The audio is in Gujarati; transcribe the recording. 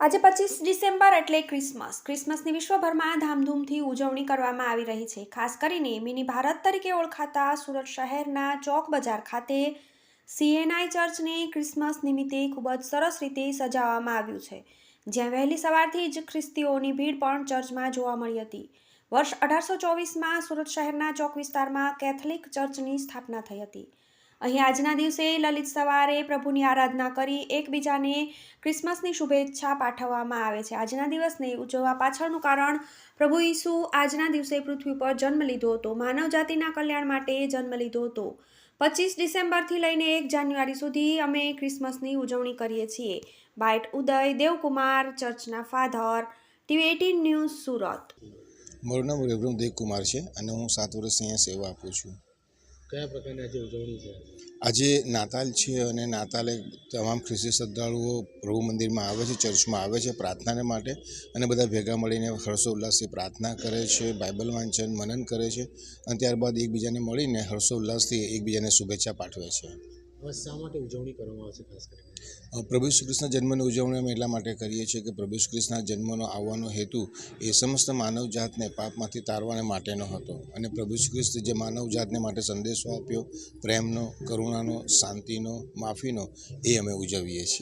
આજે 25 ડિસેમ્બર એટલે ક્રિસમસની વિશ્વભરમાં ધામધૂમથી ઉજવણી કરવામાં આવી રહી છે। ખાસ કરીને મિની ભારત તરીકે ઓળખાતા સુરત શહેરના ચોક બજાર ખાતે સીએનઆઈ ચર્ચને ક્રિસમસ નિમિત્તે ખૂબ જ સરસ રીતે સજાવવામાં આવ્યું છે, જ્યાં વહેલી સવારથી જ ખ્રિસ્તીઓની ભીડ પણ ચર્ચમાં જોવા મળી હતી। વર્ષ 1824માં સુરત શહેરના ચોક વિસ્તારમાં કેથલિક ચર્ચની સ્થાપના થઈ હતી। અહીં આજના દિવસે લલિત સવારે પ્રભુની આરાધના કરી એકબીજાને ક્રિસમસની શુભેચ્છા પાઠવવામાં આવે છે। આજના દિવસને ઉજવવા પાછળનું કારણ પ્રભુ ઈસુ આજના દિવસે પૃથ્વી પર જન્મ લીધો હતો, માનવ જાતિના કલ્યાણ માટે જન્મ લીધો હતો। 25 ડિસેમ્બરથી લઈને 1 જાન્યુઆરી સુધી અમે ક્રિસમસની ઉજવણી કરીએ છીએ। બાઇટ ઉદય દેવકુમાર, ચર્ચના ફાધર, ટીવી 18 ન્યૂઝ, સુરત। મારું નામ રેવરન્ડ દેવકુમાર છે અને હું 7 વર્ષથી અહીંયા સેવા આપું છું। કયા પ્રકારની આજે ઉજવણી છે? આજે નાતાલ છે અને નાતાલે તમામ ખ્રિસ્તી શ્રદ્ધાળુઓ પ્રભુ મંદિરમાં આવે છે, ચર્ચમાં આવે છે પ્રાર્થના માટે, અને બધા ભેગા મળીને હર્ષોલ્લાસથી પ્રાર્થના કરે છે, બાઇબલ વાંચન મનન કરે છે અને ત્યારબાદ એકબીજાને મળીને હર્ષોલ્લાસથી એકબીજાને શુભેચ્છા પાઠવે છે। હવે શા માટે ઉજવણી કરવામાં આવશે? ખાસ કરીને પ્રભુ ઈસુ ખ્રિસ્તના જન્મની ઉજવણી અમે એટલા માટે કરીએ છીએ કે પ્રભુ ઈસુ ખ્રિસ્તના જન્મનો આવવાનો હેતુ એ સમસ્ત માનવ જાતને પાપમાંથી તારવાને માટેનો હતો, અને પ્રભુ ઈસુ ખ્રિસ્ત જે માનવ જાતને માટે સંદેશો આપ્યો, પ્રેમનો, કરુણાનો, શાંતિનો, માફીનો, એ અમે ઉજવીએ છીએ।